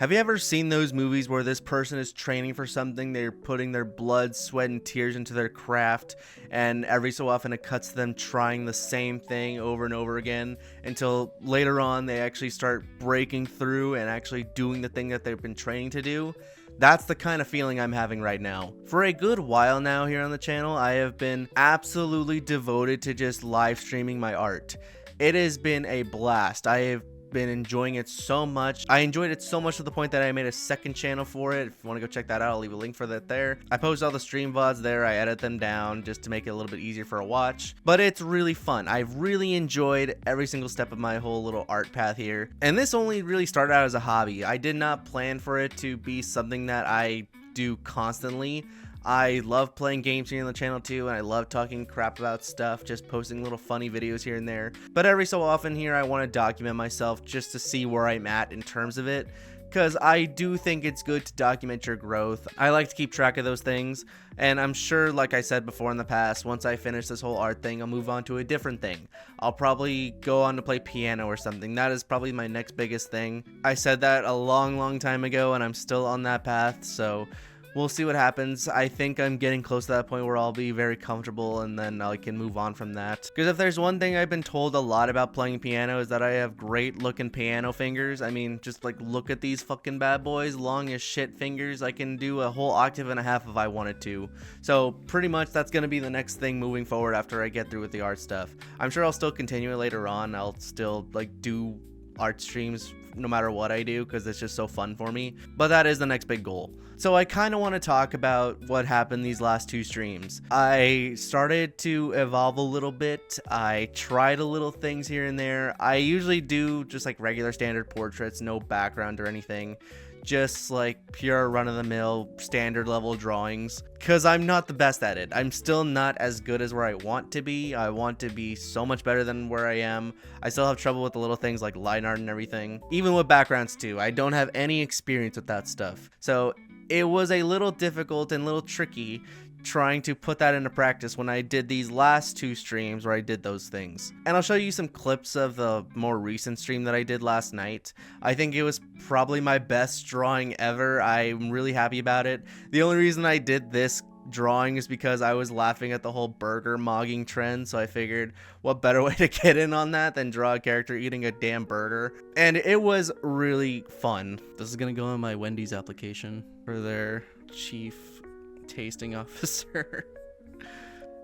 Have you ever seen those movies where this person is training for something, they're putting their blood, sweat, and tears into their craft, and every so often it cuts to them trying the same thing over and over again until later on they actually start breaking through and actually doing the thing that they've been training to do? That's the kind of feeling I'm having right now. For a good while now here on the channel, I have been absolutely devoted to just live streaming my art. It has been a blast. I have been enjoying it so much. I enjoyed it so much to the point that I made a second channel for it. If you want to go check that out, I'll leave a link for that there. I post all the stream VODs there. I edit them down just to make it a little bit easier for a watch. But it's really fun. I've really enjoyed every single step of my whole little art path here. And this only really started out as a hobby. I did not plan for it to be something that I do constantly. I love playing games here on the channel too, and I love talking crap about stuff, just posting little funny videos here and there. But every so often here, I want to document myself just to see where I'm at in terms of it, because I do think it's good to document your growth. I like to keep track of those things, and I'm sure, like I said before in the past, once I finish this whole art thing, I'll move on to a different thing. I'll probably go on to play piano or something. That is probably my next biggest thing. I said that a long time ago, and I'm still on that path, so we'll see what happens. I think I'm getting close to that point where I'll be very comfortable and then I can move on from that. Because if there's one thing I've been told a lot about playing piano is that I have great looking piano fingers. I mean, just like look at these fucking bad boys, long as shit fingers. I can do a whole octave and a half if I wanted to. So pretty much that's going to be the next thing moving forward after I get through with the art stuff. I'm sure I'll still continue it later on. I'll still like do art streams no matter what I do because it's just so fun for me, but that is the next big goal. So I kind of want to talk about what happened these last two streams. I started to evolve a little bit. I tried a little things here and there. I usually do just like regular standard portraits, no background or anything, just like pure run-of-the-mill standard level drawings, because I'm not the best at it. I'm still not as good as where I want to be. I want to be so much better than where I am. I still have trouble with the little things like line art and everything, even with backgrounds too. I don't have any experience with that stuff, so it was a little difficult and a little tricky trying to put that into practice when I did these last two streams where I did those things. And I'll show you some clips of the more recent stream that I did last night. I think it was probably my best drawing ever. I'm really happy about it. The only reason I did this drawing is because I was laughing at the whole burger mogging trend, so I figured what better way to get in on that than draw a character eating a damn burger. And it was really fun. This is gonna go on my Wendy's application for their chief tasting officer.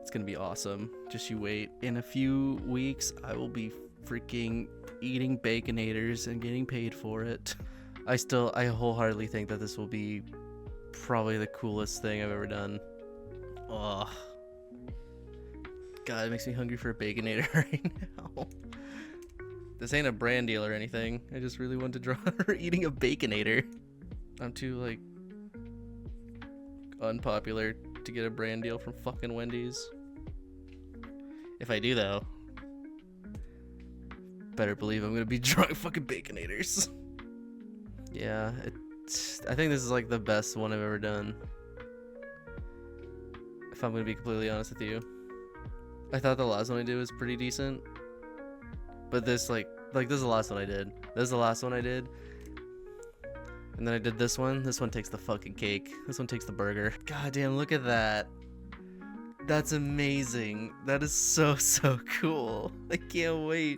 It's gonna be awesome. Just you wait. In a few weeks I will be freaking eating Baconators and getting paid for it. I wholeheartedly think that this will be probably the coolest thing I've ever done. Oh god, it makes me hungry for a Baconator right now. This ain't a brand deal or anything. I just really want to draw her eating a Baconator. I'm too like unpopular to get a brand deal from fucking Wendy's. If I do though, better believe I'm gonna be drawing fucking Baconators. Yeah, I think this is like the best one I've ever done, if I'm gonna be completely honest with you. I thought the last one I did was pretty decent, but this like this is the last one I did. This is the last one I did. And then I did this one. This one takes the fucking cake. This one takes the burger. God damn, look at that. That's amazing. That is so cool. I can't wait.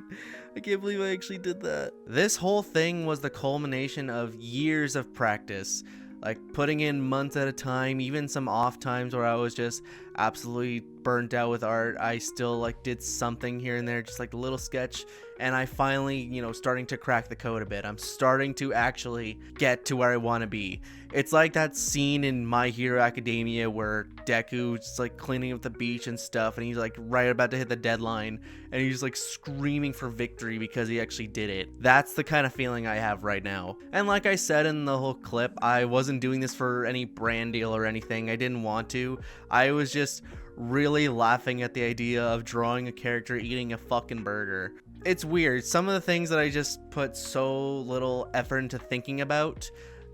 I can't believe I actually did that. This whole thing was the culmination of years of practice. Like putting in months at a time, even some off times where I was just absolutely burnt out with art. I still like did something here and there, just like a little sketch. And I finally, you know, starting to crack the code a bit. I'm starting to actually get to where I want to be. It's like that scene in My Hero Academia where Deku's like cleaning up the beach and stuff, and he's like right about to hit the deadline, and he's like screaming for victory because he actually did it. That's the kind of feeling I have right now. And like I said in the whole clip, I wasn't doing this for any brand deal or anything. I didn't want to. I was just really laughing at the idea of drawing a character eating a fucking burger. It's weird. Some of the things that I just put so little effort into thinking about,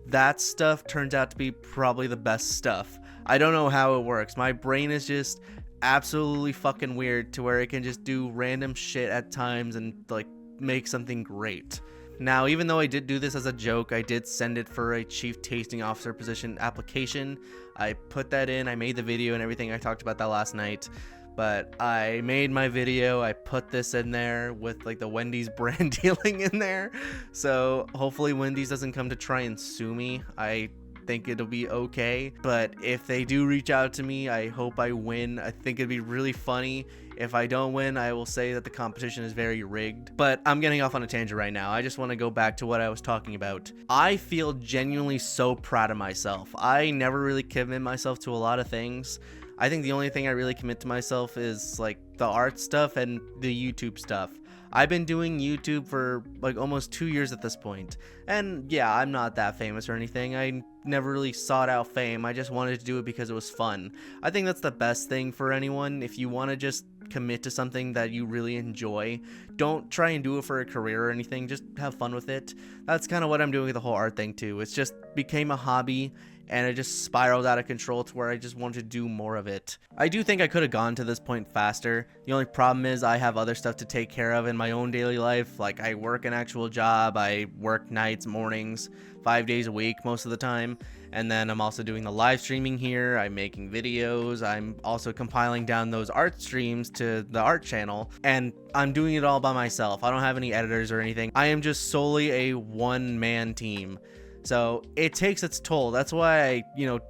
that stuff turns out to be probably the best stuff. I don't know how it works. My brain is just absolutely fucking weird to where it can just do random shit at times and like make something great. Now, even though I did do this as a joke, I did send it for a chief tasting officer position application. I put that in, I made the video and everything. I talked about that last night. But I made my video, I put this in there with like the Wendy's brand dealing in there. So hopefully Wendy's doesn't come to try and sue me. I think it'll be okay. But if they do reach out to me, I hope I win. I think it'd be really funny. If I don't win, I will say that the competition is very rigged. But I'm getting off on a tangent right now. I just want to go back to what I was talking about. I feel genuinely so proud of myself. I never really commit myself to a lot of things. I think the only thing I really commit to myself is like the art stuff and the YouTube stuff. I've been doing YouTube for like almost 2 years at this point. And yeah, I'm not that famous or anything. I never really sought out fame. I just wanted to do it because it was fun. I think that's the best thing for anyone. If you want to just commit to something that you really enjoy, don't try and do it for a career or anything. Just have fun with it. That's kind of what I'm doing with the whole art thing too. It's just became a hobby. And it just spiraled out of control to where I just wanted to do more of it. I do think I could have gone to this point faster. The only problem is I have other stuff to take care of in my own daily life. Like I work an actual job, I work nights, mornings, 5 days a week most of the time. And then I'm also doing the live streaming here. I'm making videos. I'm also compiling down those art streams to the art channel. And I'm doing it all by myself. I don't have any editors or anything. I am just solely a one-man team. So it takes its toll. That's why I,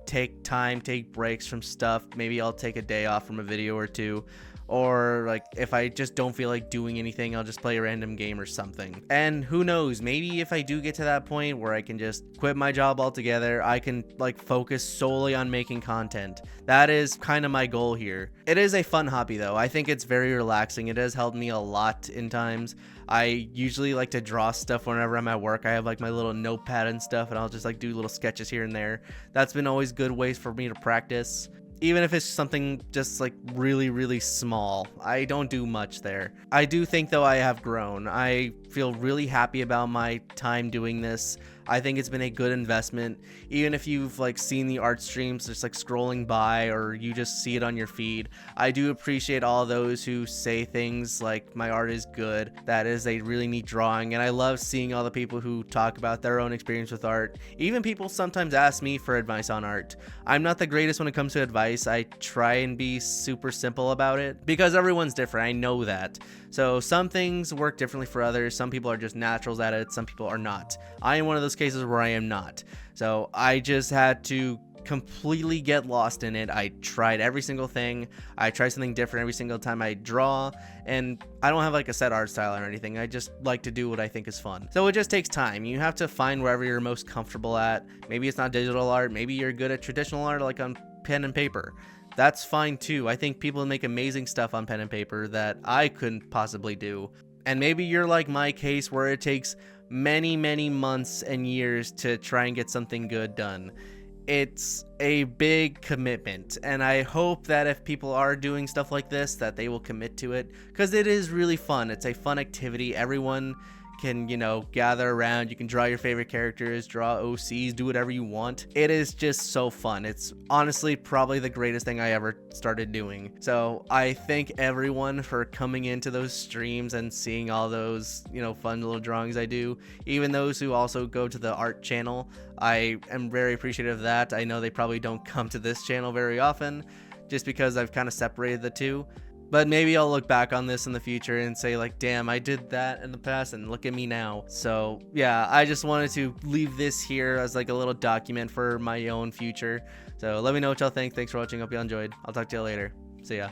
take breaks from stuff. Maybe I'll take a day off from a video or two. Or like if I just don't feel like doing anything, I'll just play a random game or something. And who knows, maybe if I do get to that point where I can just quit my job altogether, I can like focus solely on making content. That is kind of my goal here. It is a fun hobby though. I think it's very relaxing. It has helped me a lot in times. I usually like to draw stuff whenever I'm at work. I have like my little notepad and stuff, and I'll just like do little sketches here and there. That's been always good ways for me to practice. Even if it's something just like really, really small. I don't do much there. I do think though I have grown. I feel really happy about my time doing this. I think it's been a good investment. Even if you've like seen the art streams just like scrolling by or you just see it on your feed, I do appreciate all those who say things like my art is good. That is a really neat drawing, and I love seeing all the people who talk about their own experience with art. Even people sometimes ask me for advice on art. I'm not the greatest when it comes to advice. I try and be super simple about it because everyone's different. I know that. So some things work differently for others. Some people are just naturals at it. Some people are not. I am one of those cases where I am not. So I just had to completely get lost in it. I tried every single thing. I try something different every single time I draw, and I don't have like a set art style or anything. I just like to do what I think is fun. So it just takes time. You have to find wherever you're most comfortable at. Maybe it's not digital art. Maybe you're good at traditional art like on pen and paper. That's fine too. I think people make amazing stuff on pen and paper that I couldn't possibly do. And maybe you're like my case where it takes many, many months and years to try and get something good done. It's a big commitment, and I hope that if people are doing stuff like this, that they will commit to it, because it is really fun. It's a fun activity. Everyone can, gather around. You can draw your favorite characters, draw OCs, do whatever you want. It is just so fun. It's honestly probably the greatest thing I ever started doing. So I thank everyone for coming into those streams and seeing all those, fun little drawings I do. Even those who also go to the art channel, I am very appreciative of that. I know they probably don't come to this channel very often just because I've kind of separated the two. But maybe I'll look back on this in the future and say like, damn, I did that in the past and look at me now. So yeah, I just wanted to leave this here as like a little document for my own future. So let me know what y'all think. Thanks for watching. Hope y'all enjoyed. I'll talk to y'all later. See ya.